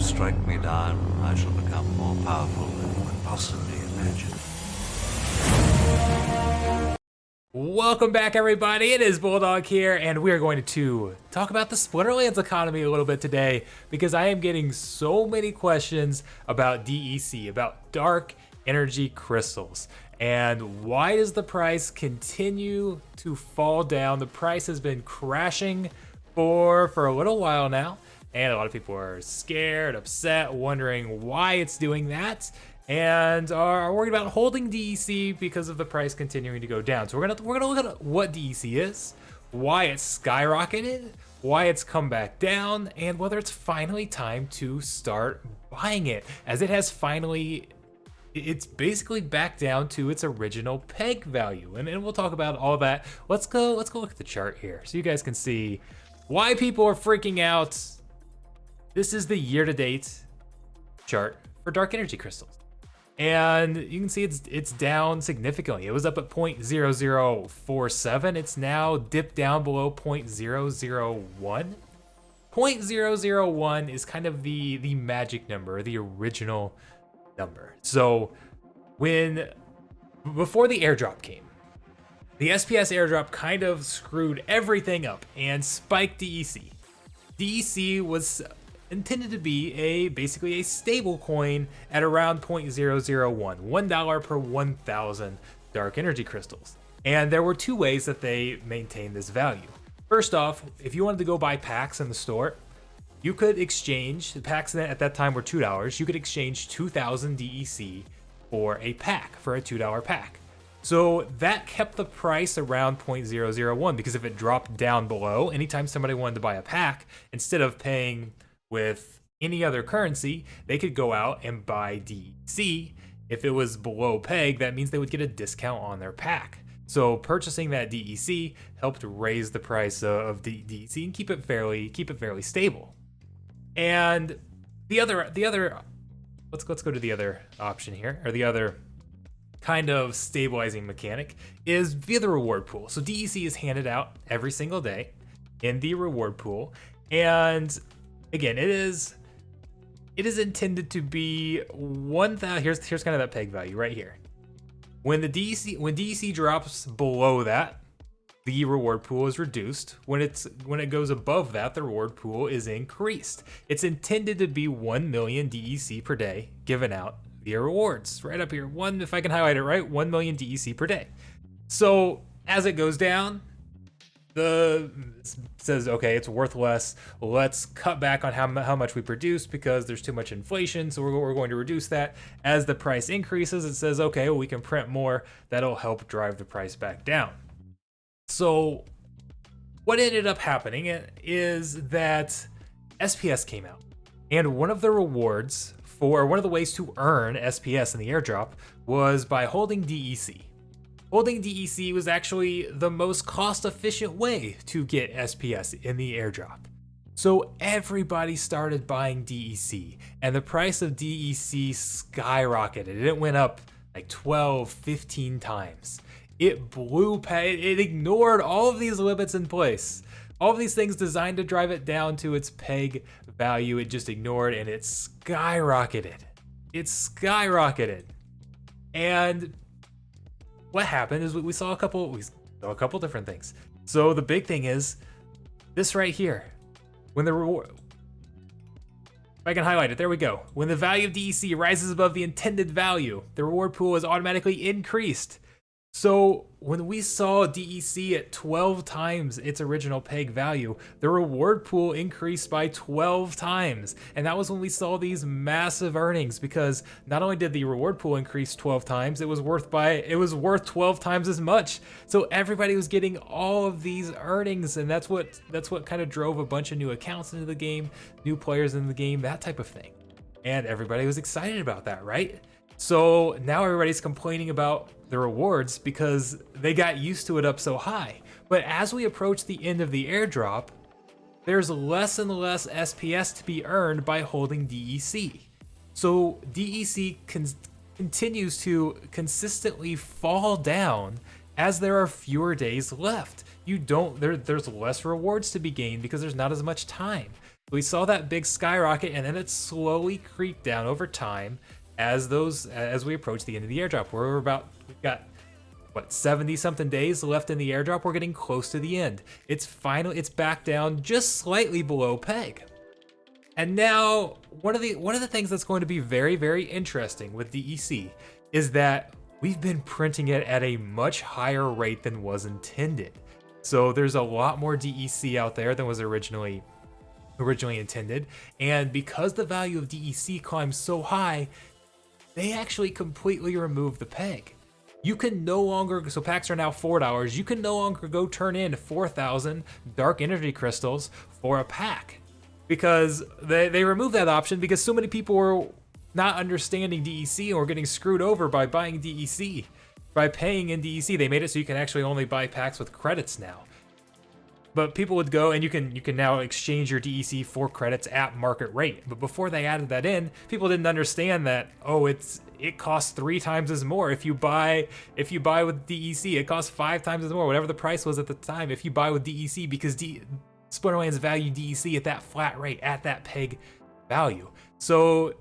strike me down, I shall become more powerful than you could possibly imagine. Welcome back, everybody. It is Bulldog here, and we are going to talk about the Splinterlands economy a little bit today because I am getting so many questions about DEC, about dark energy crystals, and why does the price continue to fall down? The price has been crashing for a little while now, and a lot of people are scared, upset, wondering why it's doing that, and are worried about holding DEC because of the price continuing to go down. So we're gonna look at what DEC is, why it's skyrocketed, why it's come back down, and whether it's finally time to start buying it, as it has finally. It's basically back down to its original peg value, and we'll talk about all that. Let's go look at the chart here so you guys can see why people are freaking out. This is the year-to-date chart for dark energy crystals. And you can see it's down significantly. It was up at 0.0047. It's now dipped down below 0.001. 0.001 is kind of the magic number, the original number. So before the airdrop came, the SPS airdrop kind of screwed everything up and spiked DEC. DEC was intended to be basically a stable coin at around 0.001, $1 per 1,000 dark energy crystals. And there were two ways that they maintained this value. First off, if you wanted to go buy packs in the store, you could exchange, the packs at that time were $2, you could exchange 2,000 DEC for a pack, for a $2 pack. So that kept the price around 0.001, because if it dropped down below, anytime somebody wanted to buy a pack, instead of paying with any other currency, they could go out and buy DEC. If it was below peg, that means they would get a discount on their pack. So purchasing that DEC helped raise the price of DEC and keep it fairly stable. And the other let's go to the other option here, or the other kind of stabilizing mechanic, is via the reward pool. So DEC is handed out every single day in the reward pool, and again, it is intended to be 1,000. Here's kind of that peg value right here. When DEC drops below that, the reward pool is reduced. When it goes above that, the reward pool is increased. It's intended to be 1 million DEC per day given out via rewards. Right up here, if I can highlight it right, 1 million DEC per day. So as it goes down, it says, okay, it's worth less. Let's cut back on how much we produce because there's too much inflation. So we're going to reduce that. As the price increases, it says, okay, well, we can print more. That'll help drive the price back down. So what ended up happening is that SPS came out, and one of the rewards for one of the ways to earn SPS in the airdrop was by holding DEC. Holding DEC was actually the most cost-efficient way to get SPS in the airdrop. So everybody started buying DEC, and the price of DEC skyrocketed. It went up like 12, 15 times. It it ignored all of these limits in place. All of these things designed to drive it down to its peg value, it just ignored, and it skyrocketed. And what happened is we saw a couple different things. So the big thing is this right here. When the reward, if I can highlight it, there we go. When the value of DEC rises above the intended value, the reward pool is automatically increased. So when we saw DEC at 12 times its original peg value, the reward pool increased by 12 times. And that was when we saw these massive earnings, because not only did the reward pool increase 12 times, it was worth 12 times as much. So everybody was getting all of these earnings, and that's what kind of drove a bunch of new accounts into the game, new players in the game, that type of thing. And everybody was excited about that, right? So now everybody's complaining about the rewards because they got used to it up so high. But as we approach the end of the airdrop, there's less and less SPS to be earned by holding DEC. So DEC continues to consistently fall down as there are fewer days left. There's less rewards to be gained because there's not as much time. We saw that big skyrocket, and then it slowly creeped down over time as we approach the end of the airdrop. We've got what, 70 something days left in the airdrop. We're getting close to the end. It's back down just slightly below peg. And now one of the things that's going to be very, very interesting with DEC is that we've been printing it at a much higher rate than was intended. So there's a lot more DEC out there than was originally intended. And because the value of DEC climbs so high, they actually completely removed the peg. You can no longer, so packs are now $4. You can no longer go turn in 4,000 dark energy crystals for a pack, because they removed that option because so many people were not understanding DEC or getting screwed over by buying DEC, by paying in DEC. They made it so you can actually only buy packs with credits now. But people would go, and you can now exchange your DEC for credits at market rate. But before they added that in, people didn't understand that, it costs 3 times as more if you buy with DEC. It costs 5 times as more, whatever the price was at the time, if you buy with DEC, because Splinterlands value DEC at that flat rate, at that peg value. So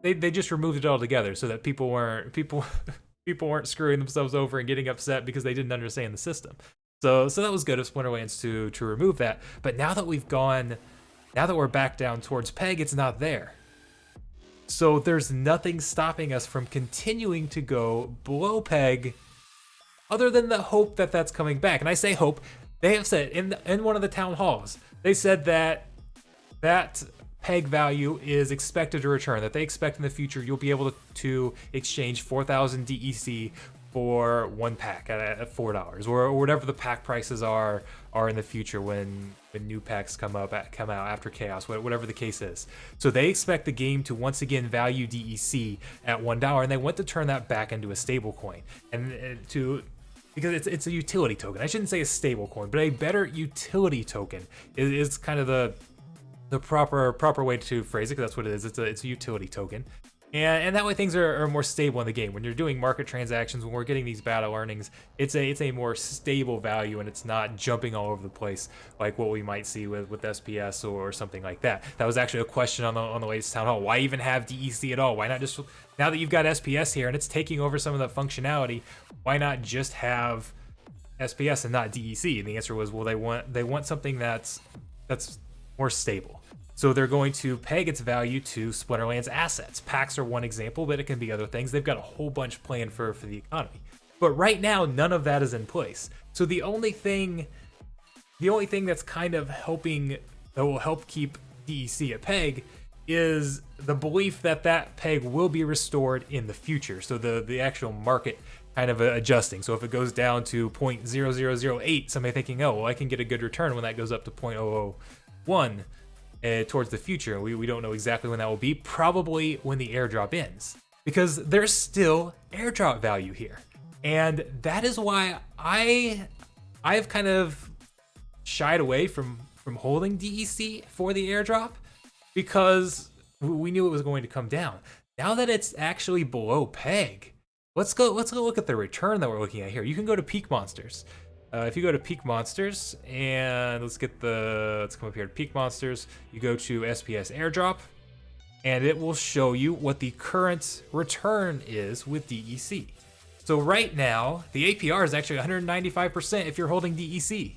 they just removed it all together so that people weren't screwing themselves over and getting upset because they didn't understand the system. So that was good of Splinterlands to remove that. But now that we're back down towards peg, it's not there. So there's nothing stopping us from continuing to go below peg, other than the hope that that's coming back. And I say hope. They have said in one of the town halls, they said that peg value is expected to return, that they expect in the future you'll be able to exchange 4,000 DEC for 1 pack at $4, or whatever the pack prices are in the future when new packs come out after Chaos, whatever the case is. So they expect the game to once again value DEC at $1, and they want to turn that back into a stable coin, because it's a utility token. I shouldn't say a stable coin, but a better utility token is kind of the proper way to phrase it, because that's what it is. It's a utility token. And that way things are more stable in the game. When you're doing market transactions, when we're getting these battle earnings, it's a more stable value, and it's not jumping all over the place like what we might see with SPS or something like that. That was actually a question on the latest town hall. Why even have DEC at all? Why not just, now that you've got SPS here and it's taking over some of that functionality, why not just have SPS and not DEC? And the answer was, well, they want something that's more stable. So they're going to peg its value to Splinterlands assets. Packs are one example, but it can be other things. They've got a whole bunch planned for the economy. But right now, none of that is in place. So the only thing that's kind of that will help keep DEC at peg is the belief that peg will be restored in the future. So the actual market kind of adjusting. So if it goes down to 0.0008, somebody thinking, oh, well, I can get a good return when that goes up to 0.001. Towards the future. We don't know exactly when that will be, probably when the airdrop ends, because there's still airdrop value here. And that is why I've kind of shied away from holding DEC for the airdrop, because we knew it was going to come down. Now that it's actually below peg, let's go look at the return that we're looking at here. You can go to Peak Monsters. If you go to Peak Monsters, and let's come up here to Peak Monsters, you go to SPS Airdrop, and it will show you what the current return is with DEC. So right now, the APR is actually 195% if you're holding DEC.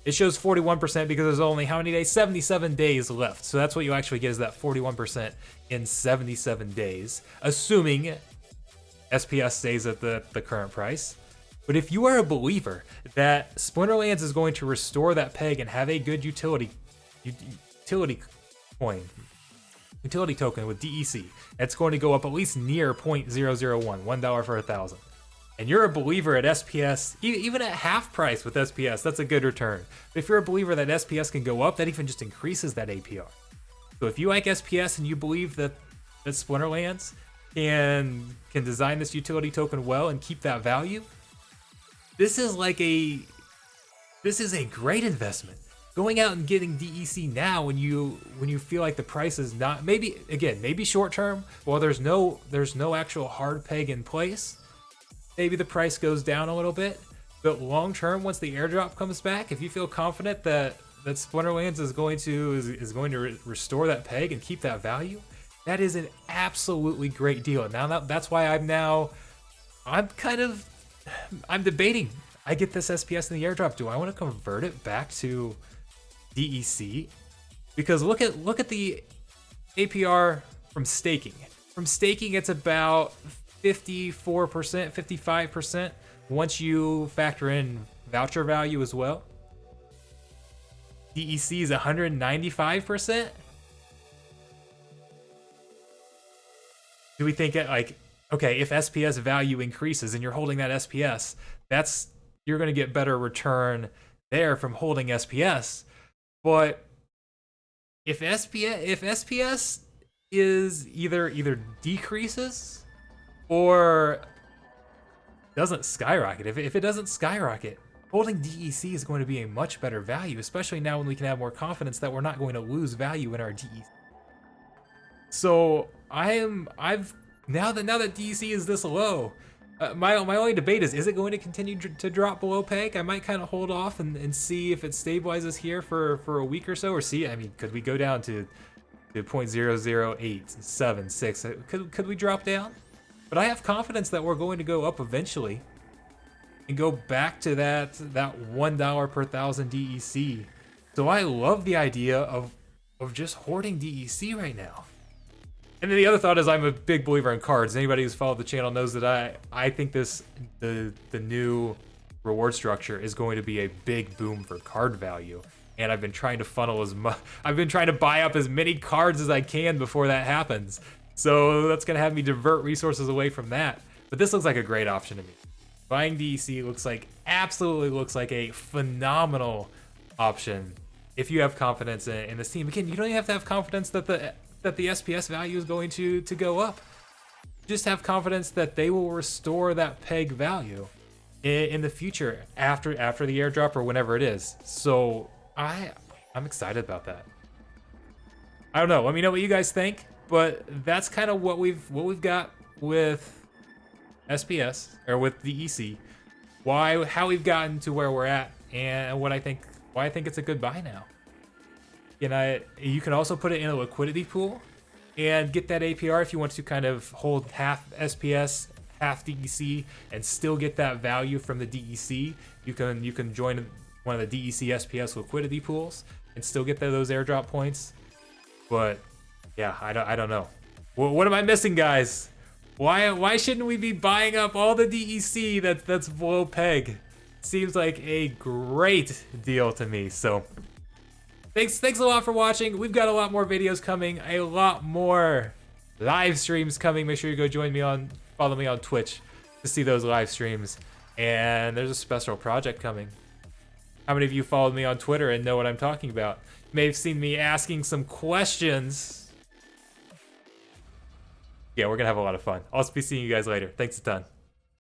It shows 41% because there's only how many days? 77 days left. So that's what you actually get, is that 41% in 77 days, assuming SPS stays at the current price. But if you are a believer that Splinterlands is going to restore that peg and have a good utility token with DEC, that's going to go up at least near 0.001, $1 for 1,000. And you're a believer at SPS, even at half price with SPS, that's a good return. But if you're a believer that SPS can go up, that even just increases that APR. So if you like SPS and you believe that Splinterlands can design this utility token well and keep that value, this is a great investment. Going out and getting DEC now when you feel like the price is not, maybe short term, while there's no actual hard peg in place, maybe the price goes down a little bit. But long term, once the airdrop comes back, if you feel confident that that Splinterlands is going to restore that peg and keep that value, that is an absolutely great deal. Now that's why I'm debating. I get this SPS in the airdrop. Do I want to convert it back to DEC? Because look at the APR from staking. From staking, it's about 54%, 55% once you factor in voucher value as well. DEC is 195%. Do we think it like, okay, if SPS value increases and you're holding that SPS, you're going to get better return there from holding SPS. But if SPS is either decreases or doesn't skyrocket, if it doesn't skyrocket, holding DEC is going to be a much better value, especially now when we can have more confidence that we're not going to lose value in our DEC. So now that DEC is this low, my only debate is it going to continue to drop below peg? I might kind of hold off and see if it stabilizes here for a week or so, or see, I mean, could we go down to 0.00876? Could we drop down? But I have confidence that we're going to go up eventually and go back to that $1 per thousand DEC. So I love the idea of just hoarding DEC right now. And then the other thought is I'm a big believer in cards. Anybody who's followed the channel knows that I think the new reward structure is going to be a big boom for card value. And I've been trying to I've been trying to buy up as many cards as I can before that happens. So that's gonna have me divert resources away from that. But this looks like a great option to me. Buying DEC absolutely looks like a phenomenal option if you have confidence in this team. Again, you don't even have to have confidence that the SPS value is going to go up. Just have confidence that they will restore that peg value in the future after the airdrop or whenever it is. So I'm excited about that. I don't know. Let me know what you guys think. But that's kind of what we've got with SPS or with DEC. How we've gotten to where we're at, and why I think it's a good buy now. You can also put it in a liquidity pool and get that APR if you want to kind of hold half SPS, half DEC, and still get that value from the DEC. You can join one of the DEC SPS liquidity pools and still get those airdrop points. But yeah, I don't know. What am I missing, guys? Why shouldn't we be buying up all the DEC that's below peg? Seems like a great deal to me. So thanks a lot for watching. We've got a lot more videos coming, a lot more live streams coming. Make sure you go follow me on Twitch to see those live streams. And there's a special project coming. How many of you followed me on Twitter and know what I'm talking about? You may have seen me asking some questions. Yeah, we're gonna have a lot of fun. I'll be seeing you guys later. Thanks a ton.